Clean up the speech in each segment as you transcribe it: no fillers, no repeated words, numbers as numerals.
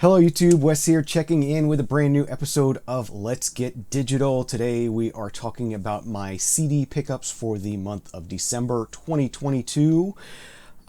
Hello YouTube, Wes here checking in with a brand new episode of Let's Get Digital. Today we are talking about my CD pickups for the month of December 2022.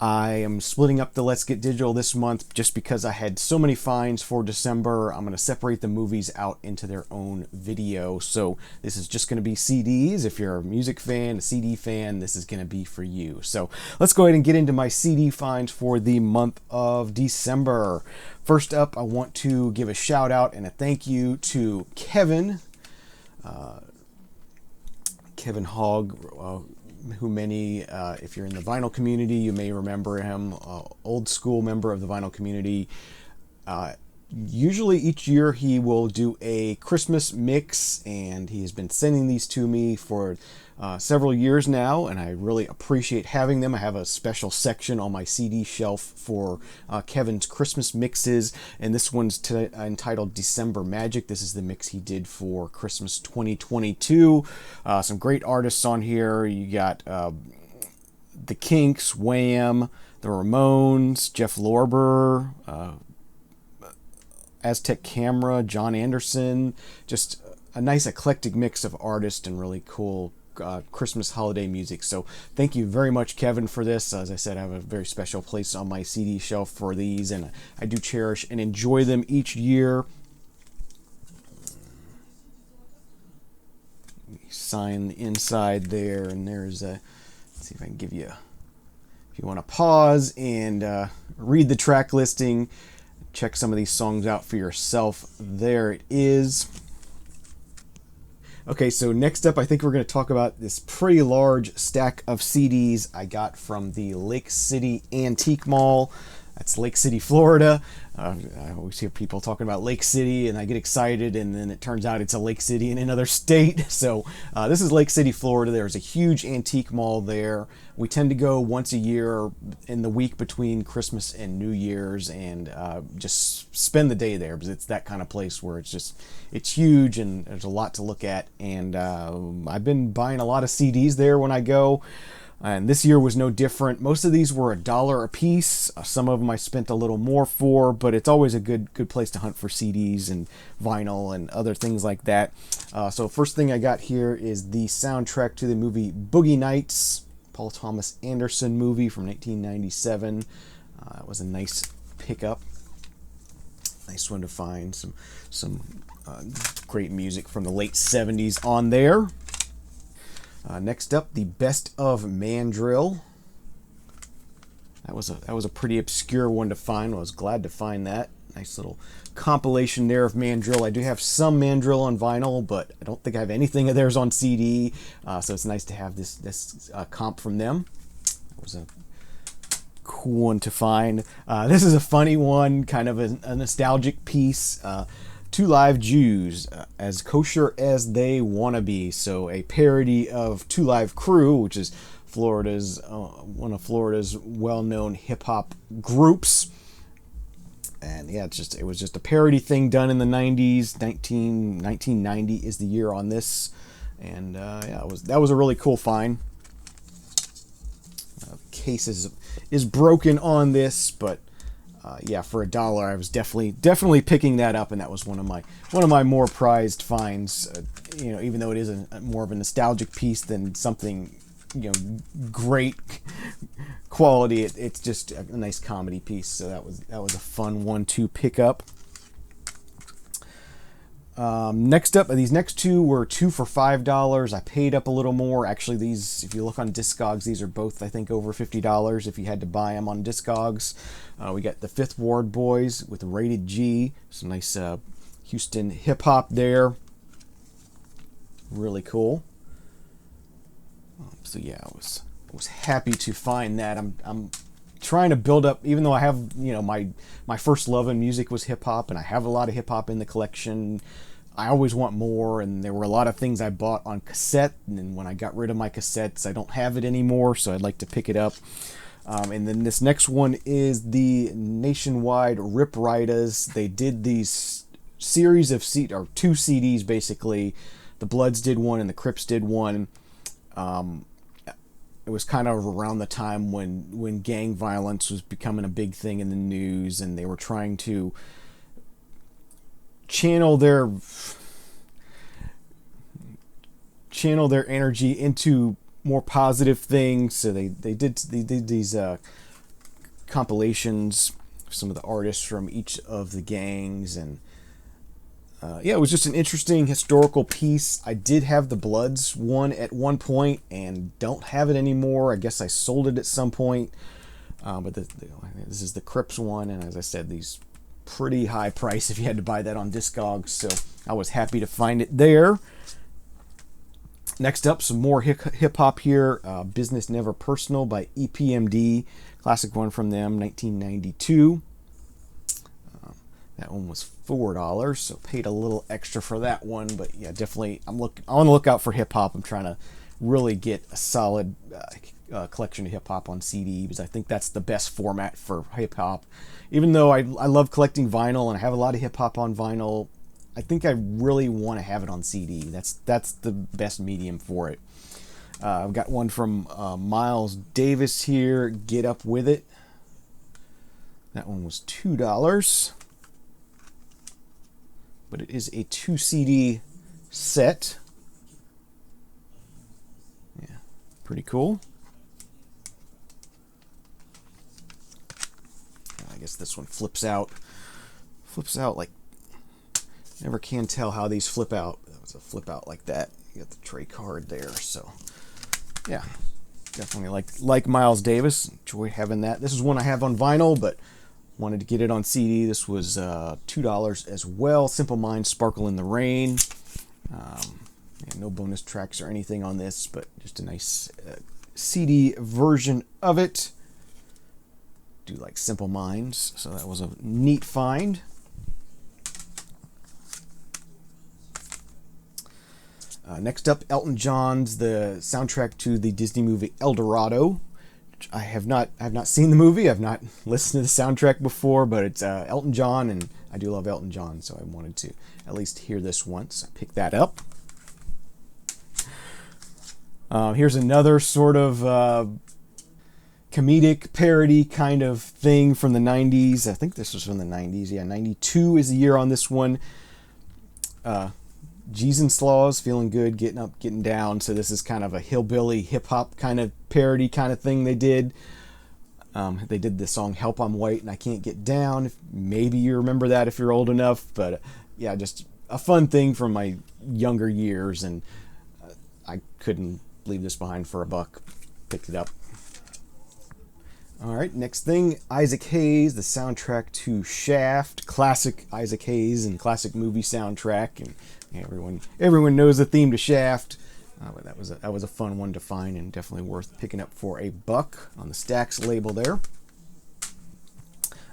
I am splitting up the Let's Get Digital this month just because I had so many finds for December. I'm going to separate the movies out into their own video. So this is just going to be CDs. If you're a music fan, a CD fan, this is going to be for you. So let's go ahead and get into my CD finds for the month of December. First up, I want to give a shout out and a thank you to Kevin Hogg, who many, if you're in the vinyl community, you may remember him, old school member of the vinyl community. Usually each year he will do a Christmas mix, and he has been sending these to me for several years now, and I really appreciate having them. I have a special section on my CD shelf for Kevin's Christmas mixes, and this one's entitled December Magic. This is the mix he did for Christmas 2022. Some great artists on here. You got The Kinks, Wham, The Ramones, Jeff Lorber, Aztec Camera, John Anderson. Just a nice eclectic mix of artists and really cool Christmas holiday music. So thank you very much, Kevin, for this. As I said, I have a very special place on my CD shelf for these, and I do cherish and enjoy them each year. Sign the inside there, and there's a, let's see if I can give you, if you want to pause and read the track listing, check some of these songs out for yourself. There it is. Okay, so next up, I think we're going to talk about this pretty large stack of CDs I got from the Lake City Antique Mall. That's Lake City, Florida. I always hear people talking about Lake City, and I get excited, and then it turns out it's a Lake City in another state. So this is Lake City, Florida. There's a huge antique mall there. We tend to go once a year in the week between Christmas and New Year's, and just spend the day there, because it's that kind of place where it's huge and there's a lot to look at. And I've been buying a lot of CDs there when I go. And this year was no different. Most of these were $1 a piece. Some of them I spent a little more for, but it's always a good place to hunt for CDs and vinyl and other things like that. So first thing I got here is the soundtrack to the movie Boogie Nights, Paul Thomas Anderson movie from 1997. It was a nice pickup. Nice one to find. Some great music from the late 70s on there. Next up, the Best of Mandrill. That was a pretty obscure one to find. I was glad to find that. Nice little compilation there of Mandrill. I do have some Mandrill on vinyl, but I don't think I have anything of theirs on CD. So it's nice to have this comp from them. That was a cool one to find. This is a funny one, kind of a nostalgic piece. Two Live Jews, as kosher as they wanna be. So a parody of Two Live Crew, which is Florida's one of Florida's well-known hip-hop groups. And yeah, it was just a parody thing done in the 90s. 1990 is the year on this, and yeah, that was a really cool find. Case is broken on this, but yeah, for $1, I was definitely picking that up, and that was one of my more prized finds. Even though it is more of a nostalgic piece than something great quality, it's just a nice comedy piece. So that was a fun one to pick up. Next up, these next two were 2 for $5. I paid up a little more. Actually, these, if you look on Discogs, these are both, I think, over $50 if you had to buy them on Discogs. We got the Fifth Ward Boys with Rated G. Some nice Houston hip-hop there. Really cool. So yeah, I was happy to find that. I'm trying to build up, even though I have, my first love in music was hip-hop, and I have a lot of hip-hop in the collection. I always want more, and there were a lot of things I bought on cassette, and then when I got rid of my cassettes, I don't have it anymore, so I'd like to pick it up. And then this next one is the Nationwide Rip Riders. They did these series of two CDs, basically. The Bloods did one, and the Crips did one. It was kind of around the time when gang violence was becoming a big thing in the news, and they were trying to channel their energy into more positive things. So they did these compilations of some of the artists from each of the gangs, and yeah, it was just an interesting historical piece. I did have the Bloods one at one point and don't have it anymore. I guess I sold it at some point. But this is the Crips one, and as I said, these pretty high price if you had to buy that on Discogs, so I was happy to find it there. Next up, some more hip-hop here. Business Never Personal by EPMD. Classic one from them, 1992. That one was $4, so paid a little extra for that one. But yeah, definitely, I'm on the lookout for hip-hop. I'm trying to really get a solid collection of hip-hop on CD, because I think that's the best format for hip-hop. Even though I love collecting vinyl, and I have a lot of hip-hop on vinyl, I think I really want to have it on CD. That's the best medium for it. I've got one from Miles Davis here, Get Up With It. That one was $2. But it is a 2 CD set. Yeah, pretty cool. I guess this one flips out. Flips out like, never can tell how these flip out. That was a flip out like that. You got the tray card there. So yeah, definitely like Miles Davis. Enjoy having that. This is one I have on vinyl, but wanted to get it on CD. This was $2 as well. Simple Minds, Sparkle in the Rain. Yeah, no bonus tracks or anything on this, but just a nice CD version of it. Do like Simple Minds, so that was a neat find. Next up, Elton John's the soundtrack to the Disney movie El Dorado. I have not seen the movie. I've not listened to the soundtrack before, but it's Elton John, and I do love Elton John, so I wanted to at least hear this once. I picked that up. Here's another sort of comedic parody kind of thing from the 90s. I think this was from the 90s. Yeah, 92 is the year on this one. G's and Slaws, Feeling Good, Getting Up, Getting Down. So this is kind of a hillbilly hip-hop kind of parody kind of thing they did. They did the song Help I'm White and I Can't Get Down. Maybe you remember that if you're old enough. But yeah, just a fun thing from my younger years. And I couldn't leave this behind for $1. Picked it up. All right, next thing, Isaac Hayes, the soundtrack to Shaft. Classic Isaac Hayes and classic movie soundtrack. And everyone knows the theme to Shaft. But that was a fun one to find, and definitely worth picking up for $1 on the Stax label there.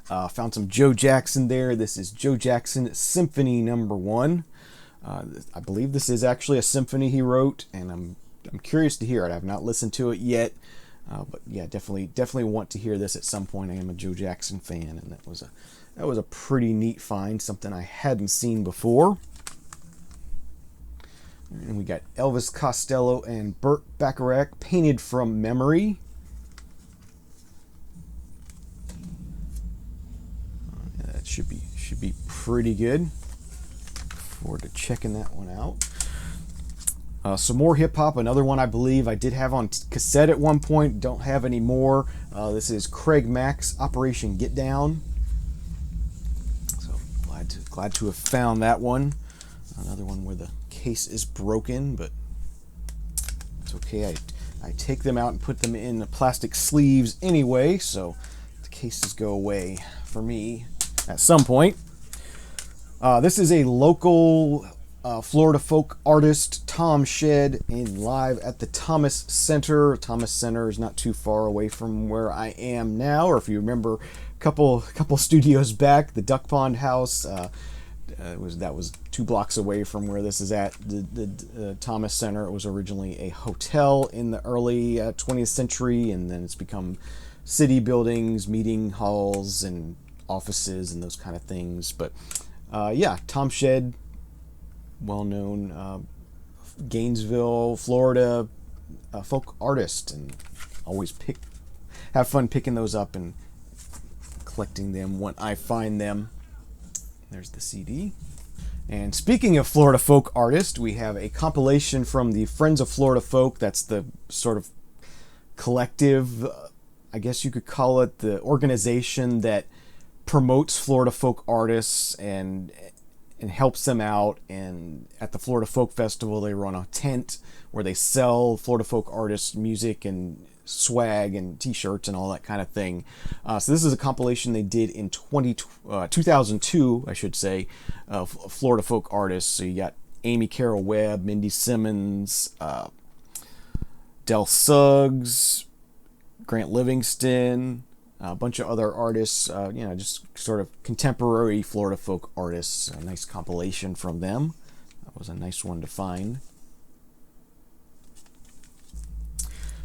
Found some Joe Jackson there. This is Joe Jackson Symphony No. 1. I believe this is actually a symphony he wrote, and I'm curious to hear it. I've not listened to it yet, but yeah, definitely want to hear this at some point. I am a Joe Jackson fan, and that was a pretty neat find, something I hadn't seen before. And we got Elvis Costello and Burt Bacharach, Painted from Memory. Yeah, that should be pretty good. Look forward to checking that one out. Some more hip hop. Another one I believe I did have on cassette at one point. Don't have any more. This is Craig Mack's Operation Get Down. So glad to have found that one. Another one where the case is broken, but it's okay. I take them out and put them in the plastic sleeves anyway, so the cases go away for me at some point. This is a local Florida folk artist, Tom Shedd, in live at the Thomas Center. Thomas Center is not too far away from where I am now, or if you remember a couple studios back, the Duck Pond House. That was 2 blocks away from where this is at. The Thomas Center, it was originally a hotel in the early 20th century, and then it's become city buildings, meeting halls, and offices, and those kind of things. But yeah, Tom Shedd, well-known Gainesville, Florida folk artist, and always have fun picking those up and collecting them when I find them. There's the CD. And speaking of Florida folk artists, we have a compilation from the Friends of Florida Folk. That's the sort of collective, I guess you could call it, the organization that promotes Florida folk artists and helps them out. And at the Florida Folk Festival, they run a tent where they sell Florida folk artists music and swag and t-shirts and all that kind of thing. So this is a compilation they did in 2002, I should say, of Florida folk artists. So you got Amy Carroll Webb, Mindy Simmons, Del Suggs, Grant Livingston, a bunch of other artists, just sort of contemporary Florida folk artists. A nice compilation from them. That was a nice one to find.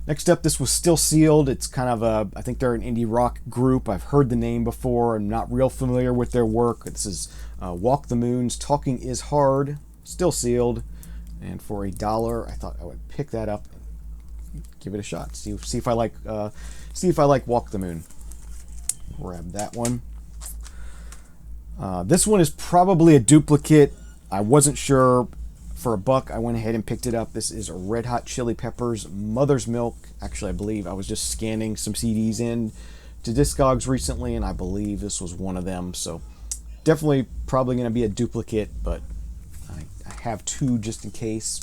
Next up, this was Still Sealed. It's kind of I think they're an indie rock group. I've heard the name before. I'm not real familiar with their work. This is Walk the Moon's Talking Is Hard, Still Sealed. And for $1, I thought I would pick that up and give it a shot. See if I like Walk the Moon. Grab that one. This one is probably a duplicate. I wasn't sure. For $1, I went ahead and picked it up. This is a Red Hot Chili Peppers Mother's Milk. Actually, I believe I was just scanning some CDs in to Discogs recently, and I believe this was one of them. So definitely probably going to be a duplicate, but I have two just in case.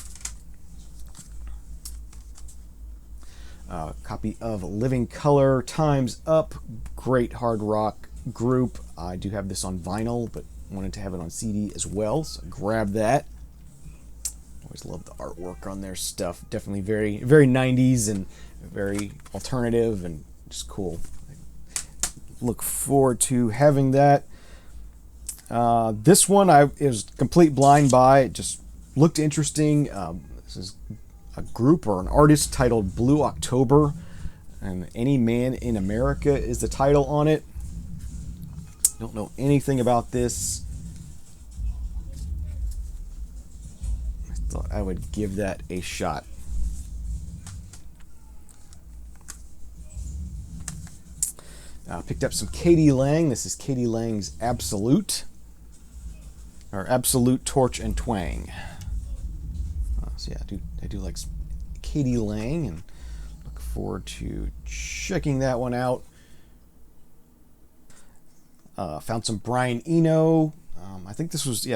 Copy of Living Color, Time's Up. Great hard rock group. I do have this on vinyl, but wanted to have it on CD as well, so grab that. Always love the artwork on their stuff. Definitely very, very 90s and very alternative and just cool. Look forward to having that. This one it was complete blind buy. It just looked interesting. This is a group or an artist titled Blue October, and Any Man in America is the title on it. Don't know anything about this. Thought I would give that a shot. Picked up some Katie Lang. This is Katie Lang's Absolute, or Absolute Torch and Twang. So yeah, I do like Katie Lang, and look forward to checking that one out. Found some Brian Eno. I think this was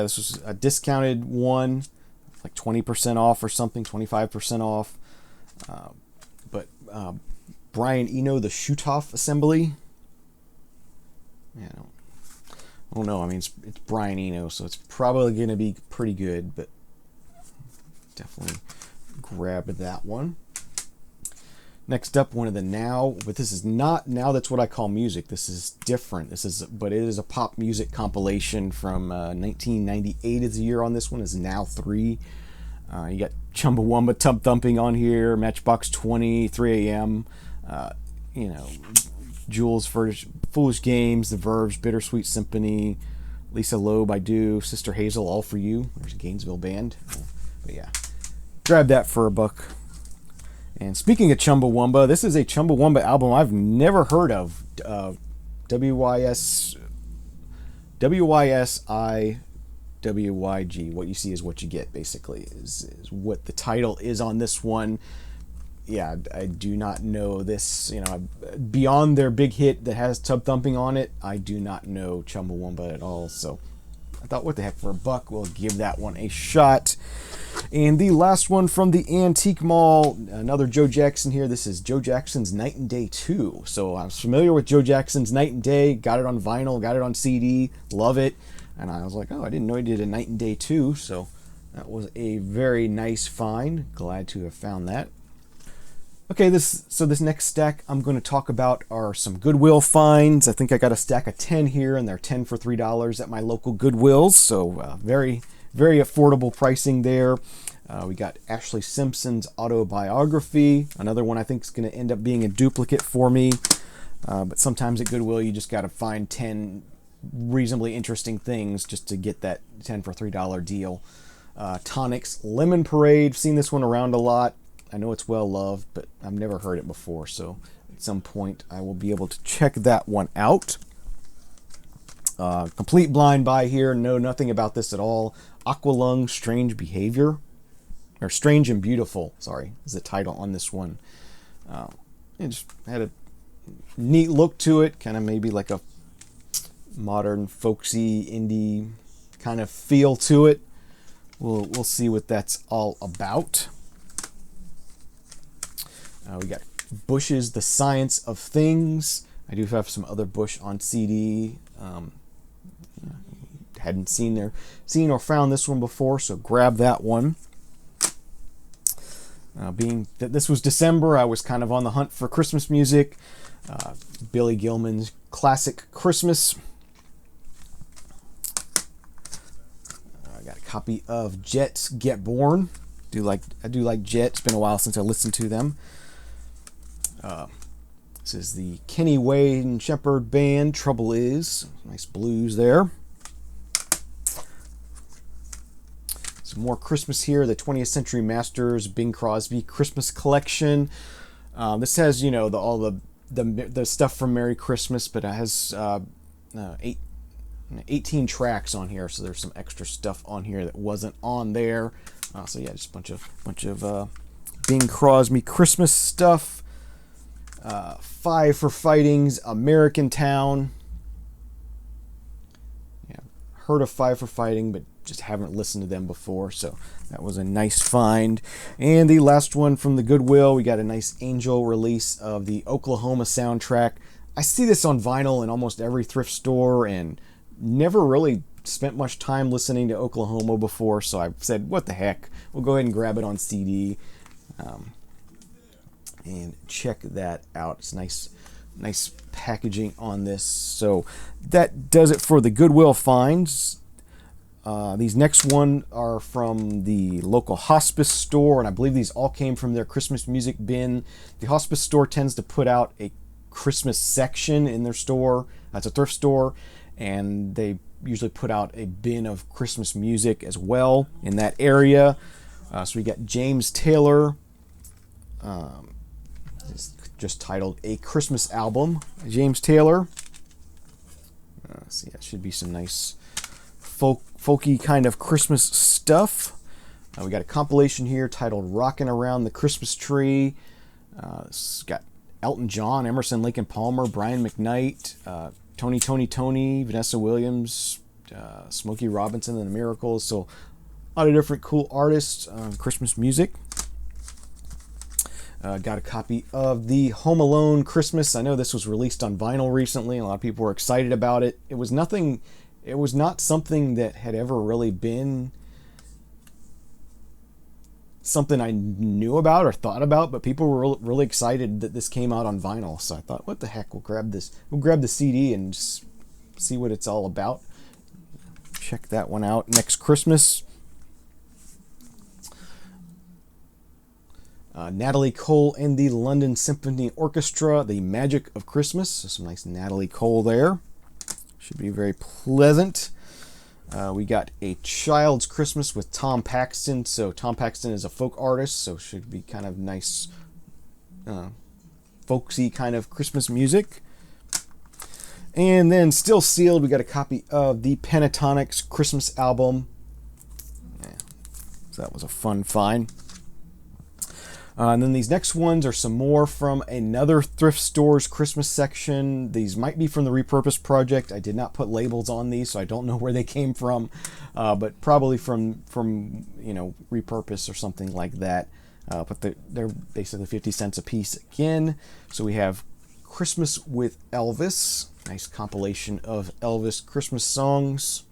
a discounted one. Like 20% off or something, 25% off. But Brian Eno, the Shoot-Off Assembly. Yeah, I don't know. I mean, it's Brian Eno, so it's probably going to be pretty good, but definitely grab that one. Next up, one of the Now, but this is not Now That's What I Call Music. This is different. But it is a pop music compilation from 1998 is the year on this one. Is Now 3. You got Chumbawamba, Tub Thumping on here, Matchbox 20, 3 a.m., Jules, Foolish Games, The Verve's Bittersweet Symphony, Lisa Loeb, I Do, Sister Hazel, All For You. There's a Gainesville band. But yeah, grab that for $1. And speaking of Chumbawamba, this is a Chumbawamba album I've never heard of. WYSIWYG. What you see is what you get, basically, is what the title is on this one. Yeah, I do not know this. Beyond their big hit that has Tub Thumping on it, I do not know Chumbawamba at all. So I thought, what the heck, for $1, we'll give that one a shot. And the last one from the Antique Mall, another Joe Jackson here. This is Joe Jackson's Night and Day 2. So I was familiar with Joe Jackson's Night and Day, got it on vinyl, got it on CD, love it. And I was like, oh, I didn't know he did a Night and Day 2. So that was a very nice find. Glad to have found that. Okay, this next stack I'm going to talk about are some Goodwill finds. I think I got a stack of 10 here, and they're 10 for $3 at my local Goodwills. So very, very affordable pricing there. We got Ashley Simpson's autobiography, another one I think is going to end up being a duplicate for me. But sometimes at Goodwill you just got to find 10 reasonably interesting things just to get that 10 for $3 deal. Tonic's Lemon Parade, seen this one around a lot. I know it's well loved, but I've never heard it before, so at some point I will be able to check that one out. Complete blind buy here. Know nothing about this at all. Aqualung Strange Behavior. Or Strange and Beautiful, sorry, is the title on this one. It just had a neat look to it. Kind of maybe like a modern, folksy, indie kind of feel to it. We'll see what that's all about. We got Bush's The Science of Things. I do have some other Bush on CD. Hadn't seen or found this one before, so grab that one. Being that this was December, I was kind of on the hunt for Christmas music. Billy Gilman's Classic Christmas. I got a copy of Jet's Get Born. I do like Jet. It's been a while since I listened to them. This is the Kenny Wade and Shepherd Band. Trouble Is. Nice blues there. Some more Christmas here. The 20th Century Masters Bing Crosby Christmas Collection. This has, all the stuff from Merry Christmas, but it has 18 tracks on here, so there's some extra stuff on here that wasn't on there. So yeah, just a bunch of Bing Crosby Christmas stuff. Five for Fighting's American Town. Yeah, heard of Five for Fighting, but just haven't listened to them before, so that was a nice find. And the last one from the Goodwill, we got a nice Angel release of the Oklahoma soundtrack. I see this on vinyl in almost every thrift store and never really spent much time listening to Oklahoma before, so I said, what the heck, we'll go ahead and grab it on CD and check that out. It's nice packaging on this. So that does it for the Goodwill finds. These next one are from the local Hospice store, and I believe these all came from their Christmas music bin. The Hospice store tends to put out a Christmas section in their store. That's a thrift store, and they usually put out a bin of Christmas music as well in that area. So we got James Taylor, it's just titled A Christmas Album. James Taylor. So yeah, it should be some nice folky kind of Christmas stuff. We got a compilation here titled Rockin' Around the Christmas Tree. It's got Elton John, Emerson, Lake and Palmer, Brian McKnight, Tony, Vanessa Williams, Smokey Robinson and the Miracles. So a lot of different cool artists, Christmas music. Got a copy of the Home Alone Christmas. I know this was released on vinyl recently. A lot of people were excited about it. It was not something that had ever really been something I knew about or thought about, but people were really excited that this came out on vinyl. So I thought, what the heck, we'll grab the CD and just see what it's all about. Check that one out next Christmas. Natalie Cole and the London Symphony Orchestra, The Magic of Christmas. So some nice Natalie Cole there. Should be very pleasant. We got A Child's Christmas with Tom Paxton. So Tom Paxton is a folk artist, so should be kind of nice, folksy kind of Christmas music. And then still sealed, we got a copy of the Pentatonics Christmas album. Yeah, so that was a fun find. And then these next ones are some more from another thrift store's Christmas section. These might be from the Repurposed project. I did not put labels on these, so I don't know where they came from, but probably from Repurpose or something like that. But they're basically 50 cents a piece again. So we have Christmas with Elvis, nice compilation of Elvis Christmas songs.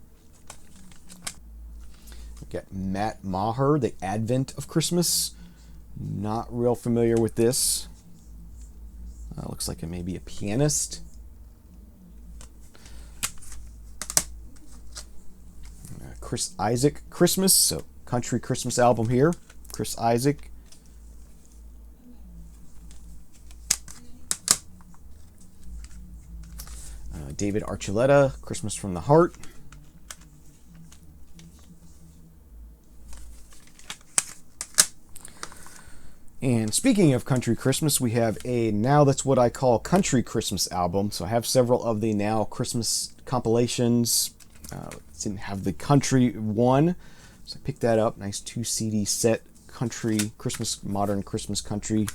We got Matt Maher, The Advent of Christmas. Not real familiar with this. Looks like it may be a pianist. Chris Isaac Christmas, so country Christmas album here. Chris Isaac. David Archuleta, Christmas from the Heart. And speaking of country Christmas, we have a Now That's What I Call Country Christmas album. So I have several of the Now Christmas compilations. Didn't have the country one, so I picked that up. Nice 2 CD set, country Christmas, modern Christmas country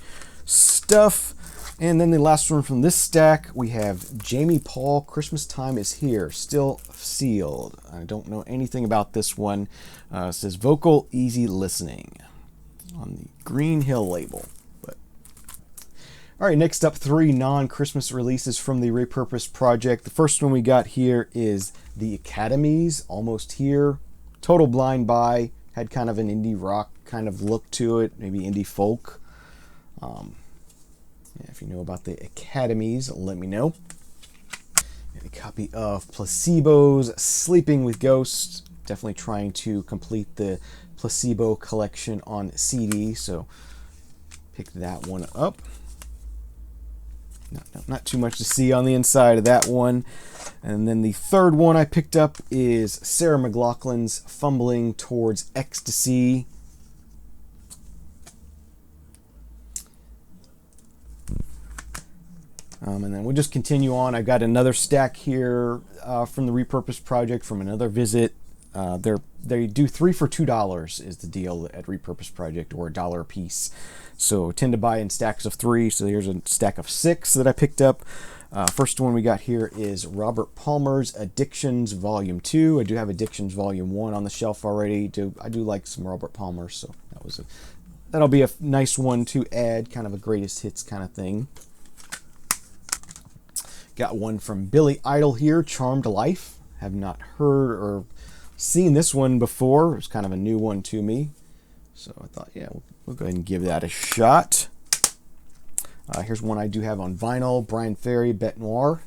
stuff. And then the last one from this stack, we have Jamie Paul, Christmas Time Is Here, still sealed. I don't know anything about this one. It says Vocal Easy Listening on the Green Hill label. But all right, next up, 3 non-Christmas releases from the Repurposed project. The first one we got here is The Academies, Almost Here. Total blind buy, had kind of an indie rock kind of look to it, maybe indie folk. If you know about The Academies, let me know. And a copy of Placebo's Sleeping with Ghosts. Definitely trying to complete the Placebo collection on CD, so pick that one up. Not too much to see on the inside of that one. And then the third one I picked up is Sarah McLachlan's Fumbling Towards Ecstasy. And then we'll just continue on. I've got another stack here from the Repurposed project from another visit. They do 3 for $2 is the deal at Repurposed project, or $1 a piece. So tend to buy in stacks of 3. So here's a stack of 6 that I picked up. First one we got here is Robert Palmer's Addictions Volume 2. I do have Addictions Volume 1 on the shelf already. I do like some Robert Palmer, so that'll be a nice one to add, kind of a greatest hits kind of thing. Got one from Billy Idol here, Charmed Life. Have not heard or seen this one before. It was kind of a new one to me. So I thought, yeah, we'll go ahead and give that a shot. Here's one I do have on vinyl, Brian Ferry, Bête Noire.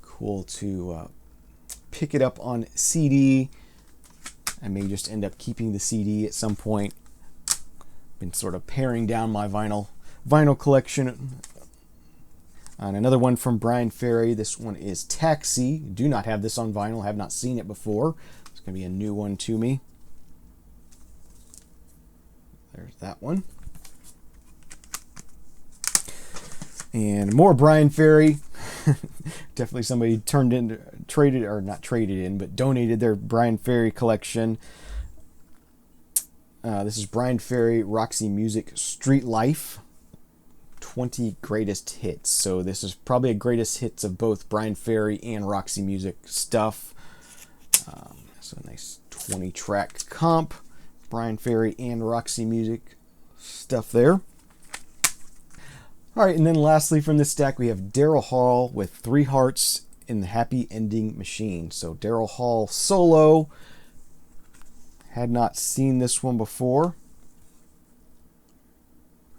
Cool to pick it up on CD. I may just end up keeping the CD at some point. Been sort of paring down my vinyl collection. And another one from Brian Ferry. This one is Taxi. Do not have this on vinyl. Have not seen it before. It's going to be a new one to me. There's that one. And more Brian Ferry. Definitely somebody donated their Brian Ferry collection. This is Brian Ferry, Roxy Music, Street Life. 20 greatest hits. So this is probably a greatest hits of both Brian Ferry and Roxy Music stuff. So a nice 20 track comp. Brian Ferry and Roxy Music stuff there. All right, and then lastly from this stack we have Daryl Hall with 3 Hearts in the Happy Ending Machine. So Daryl Hall solo. Had not seen this one before.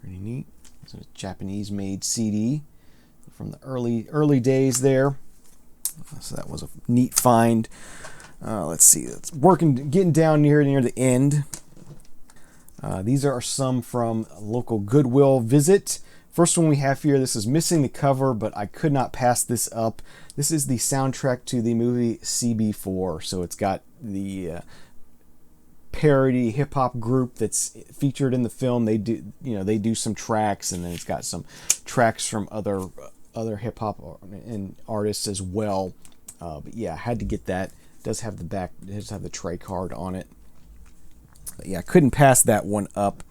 Pretty neat. It's a Japanese-made CD from the early days there. So that was a neat find. Let's see. It's getting down near the end. These are some from a local Goodwill visit. First one we have here. This is missing the cover, but I could not pass this up. This is the soundtrack to the movie CB4. So it's got the parody hip hop group that's featured in the film. They do some tracks, and then it's got some tracks from other hip hop and artists as well. But yeah, I had to get that. It does have the back. It does have the tray card on it. But yeah, I couldn't pass that one up.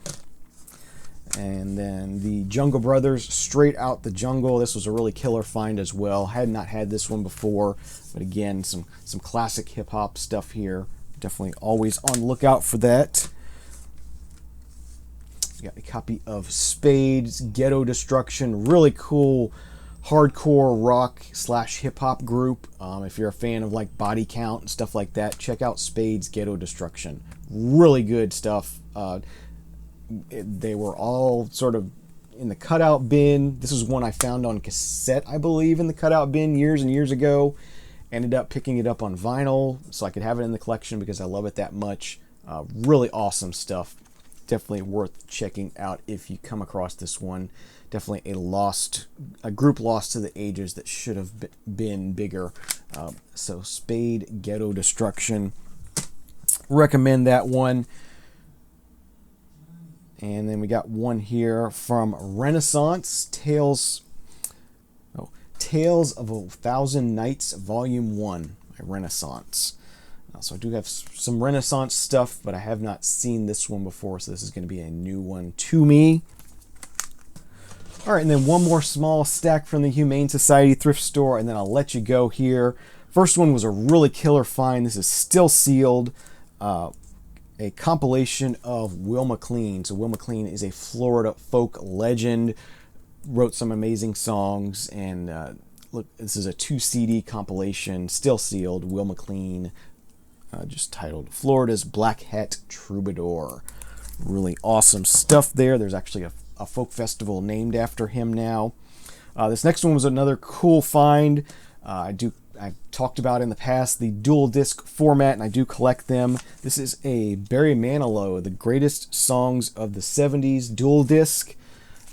And then the Jungle Brothers, Straight Out the Jungle. This was a really killer find as well. Had not had this one before, but again, some classic hip hop stuff here. Definitely always on the lookout for that. We got a copy of Spade's Ghetto Destruction. Really cool hardcore rock / hip hop group. If you're a fan of like Body Count and stuff like that, check out Spade's Ghetto Destruction. Really good stuff. They were all sort of in the cutout bin. This is one I found on cassette, I believe, in the cutout bin years and years ago. Ended up picking it up on vinyl so I could have it in the collection because I love it that much. Really awesome stuff. Definitely worth checking out if you come across this one. Definitely a group lost to the ages that should have been bigger. So Spade Ghetto Destruction. Recommend that one. And then we got one here from Renaissance, Tales of a Thousand Nights, Volume 1 by Renaissance. So I do have some Renaissance stuff, but I have not seen this one before, so this is going to be a new one to me. All right, and then one more small stack from the Humane Society thrift store, and then I'll let you go here. First one was a really killer find. This is still sealed. A compilation of Will McLean. So Will McLean is a Florida folk legend, wrote some amazing songs, and look, this is a 2 CD compilation, still sealed, Will McLean, just titled Florida's Black Hat Troubadour. Really awesome stuff there. There's actually a folk festival named after him now. This next one was another cool find. I've talked about in the past the dual disc format, and I do collect them. This is a Barry Manilow, the greatest songs of the 70s dual disc.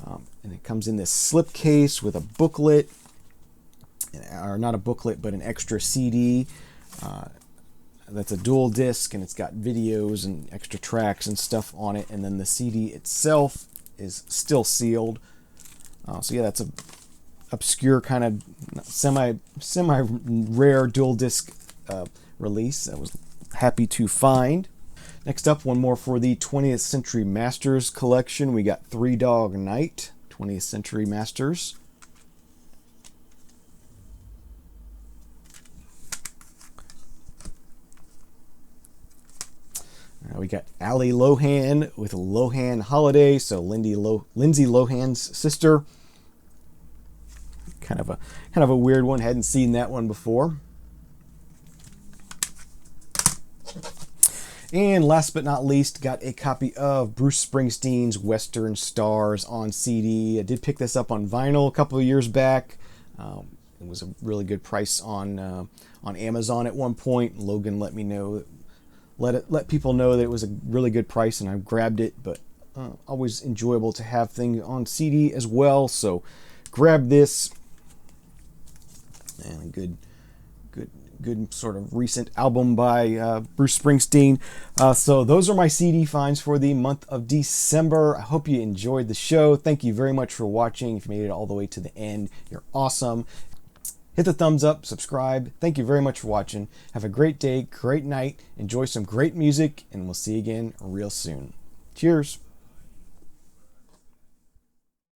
And it comes in this slipcase with a booklet, or not a booklet, but an extra CD. That's a dual disc, and it's got videos and extra tracks and stuff on it. And then the CD itself is still sealed. So yeah, that's a obscure kind of semi rare dual disc release I was happy to find. Next up, one more for the 20th Century Masters collection. We got Three Dog Night, 20th Century Masters. We got Allie Lohan with Lohan Holiday, so Lindsay Lohan's sister. Kind of a weird one. Hadn't seen that one before. And last but not least, got a copy of Bruce Springsteen's Western Stars on CD. I did pick this up on vinyl a couple of years back. It was a really good price on Amazon at one point. Logan let me know, let people know that it was a really good price, and I grabbed it. But always enjoyable to have things on CD as well. So grab this. And a good sort of recent album by Bruce Springsteen. So those are my CD finds for the month of December. I hope you enjoyed the show. Thank you very much for watching. If you made it all the way to the end, you're awesome. Hit the thumbs up, subscribe. Thank you very much for watching. Have a great day, great night. Enjoy some great music, and we'll see you again real soon. Cheers.